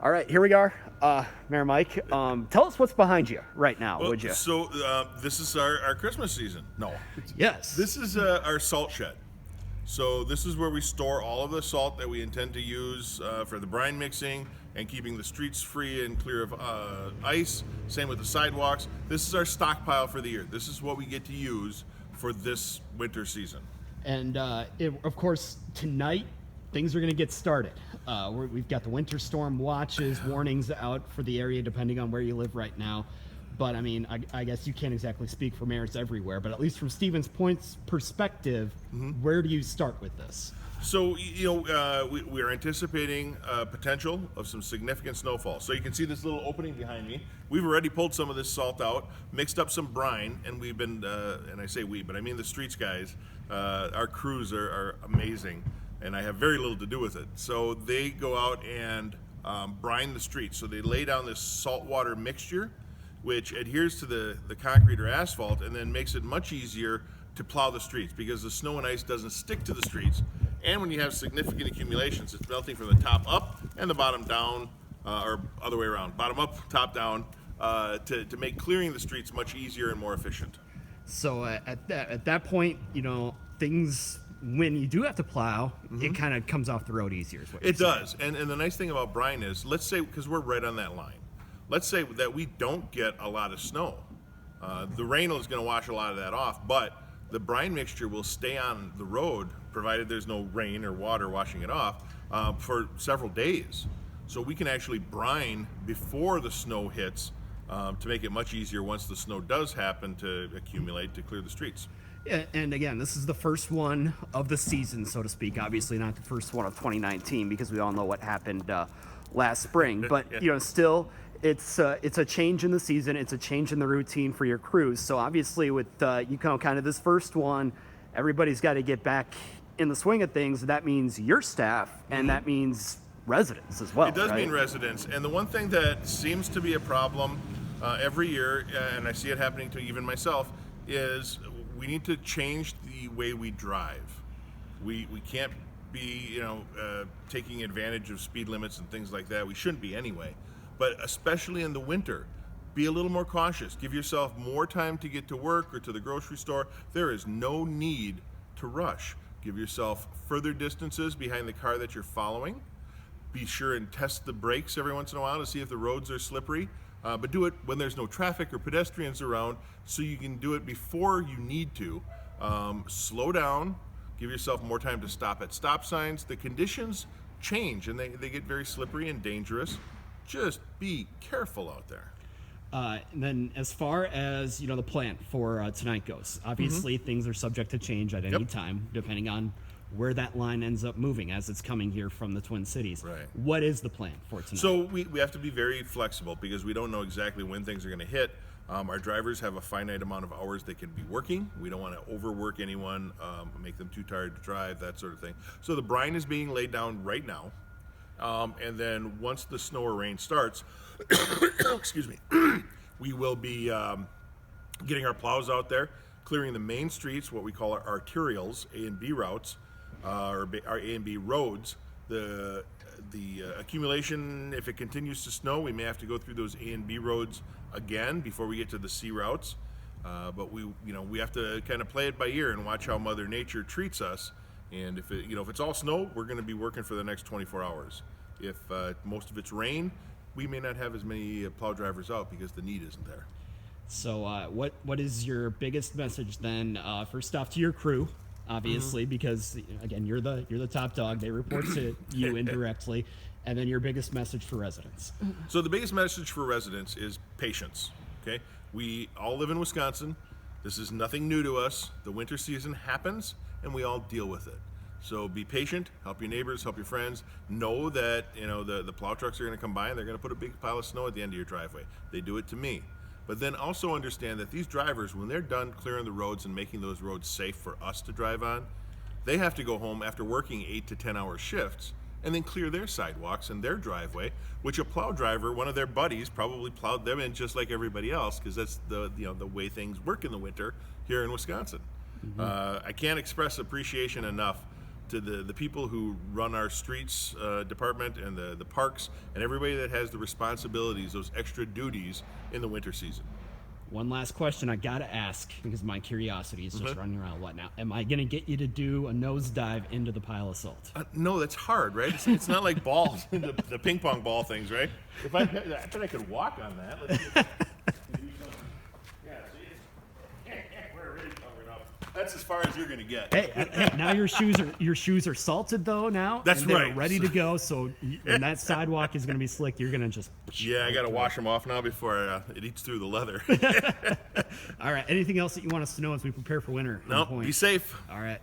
All right, here we are. Mayor Mike, tell us what's behind you right now, would you? So this is our Christmas season. No, Yes. this is our salt shed. So this is where we store all of the salt that we intend to use for the brine mixing and keeping the streets free and clear of ice. Same with the sidewalks. This is our stockpile for the year. This is what we get to use for this winter season. And of course, tonight things are going to get started. We've got the winter storm watches, warnings out for the area depending on where you live right now. But I mean, I guess you can't exactly speak for mayors everywhere, but at least from Stevens Point's perspective, where do you start with this? So, we are anticipating potential of some significant snowfall. So you can see this little opening behind me. We've already pulled some of this salt out, mixed up some brine, and we've been, and I say we, but I mean the streets guys, our crews are amazing, and I have very little to do with it. So they go out and brine the streets. So they lay down this saltwater mixture, which adheres to the concrete or asphalt and then makes it much easier to plow the streets because the snow and ice doesn't stick to the streets. And when you have significant accumulations, it's melting from the top up and the bottom down, or other way around, bottom up, top down, to make clearing the streets much easier and more efficient. So at that point, things, when you do have to plow, it kind of comes off the road easier. Is what It you're saying. does. And the nice thing about brine is, let's say, because we're right on that line, let's say that we don't get a lot of snow. The rain is going to wash a lot of that off, but the brine mixture will stay on the road, provided there's no rain or water washing it off, for several days. So we can actually brine before the snow hits to make it much easier once the snow does happen to accumulate to clear the streets. Yeah, and again, this is the first one of the season, so to speak. Obviously, not the first one of 2019 because we all know what happened last spring. But still, it's a change in the season. It's a change in the routine for your crews. So obviously, with kind of this first one, everybody's got to get back in the swing of things. That means your staff, and that means residents as well. It does right? mean residents. And the one thing that seems to be a problem every year, and I see it happening to even myself, is we need to change the way we drive. We can't be taking advantage of speed limits and things like that. We shouldn't be anyway. But especially in the winter, be a little more cautious. Give yourself more time to get to work or to the grocery store. There is no need to rush. Give yourself further distances behind the car that you're following. Be sure and test the brakes every once in a while to see if the roads are slippery. But do it when there's no traffic or pedestrians around so you can do it before you need to. Slow down. Give yourself more time to stop at stop signs. The conditions change and they get very slippery and dangerous. Just be careful out there. And then as far as the plan for tonight goes, obviously things are subject to change at any time depending on where that line ends up moving as it's coming here from the Twin Cities. Right. What is the plan for tonight? So we have to be very flexible because we don't know exactly when things are going to hit. Our drivers have a finite amount of hours they can be working. We don't want to overwork anyone, make them too tired to drive, that sort of thing. So the brine is being laid down right now. And then once the snow or rain starts, excuse me, we will be getting our plows out there, clearing the main streets, what we call our arterials, A and B routes, or our A and B roads. The accumulation, if it continues to snow, we may have to go through those A and B roads again before we get to the C routes. But we have to kind of play it by ear and watch how Mother Nature treats us. And if it's all snow, we're going to be working for the next 24 hours. If most of it's rain, we may not have as many plow drivers out because the need isn't there. So what is your biggest message then? First off, to your crew, obviously, because again you're the top dog. They report to you indirectly, and then your biggest message for residents. So the biggest message for residents is patience. Okay, we all live in Wisconsin. This is nothing new to us. The winter season happens, and we all deal with it. So be patient, help your neighbors, help your friends. Know that the plow trucks are going to come by and they're going to put a big pile of snow at the end of your driveway. They do it to me. But then also understand that these drivers, when they're done clearing the roads and making those roads safe for us to drive on, they have to go home after working 8 to 10 hour shifts and then clear their sidewalks and their driveway, which a plow driver, one of their buddies, probably plowed them in just like everybody else, because that's the way things work in the winter here in Wisconsin. I can't express appreciation enough to the people who run our streets department and the parks and everybody that has the responsibilities, those extra duties in the winter season. One last question I gotta ask because my curiosity is just running around. What now? Am I gonna get you to do a nosedive into the pile of salt? No, that's hard, right? It's not like balls, the ping pong ball things, right? If I bet I could walk on that. Let's see. Yeah, see, we're really covering up. That's as far as you're gonna get. Hey, now your shoes are salted though now. That's and they're right. ready to go. So when that sidewalk is gonna be slick, you're gonna just. Yeah, I gotta wash them off now before it eats through the leather. All right. Anything else that you want us to know as we prepare for winter? No, be safe. All right.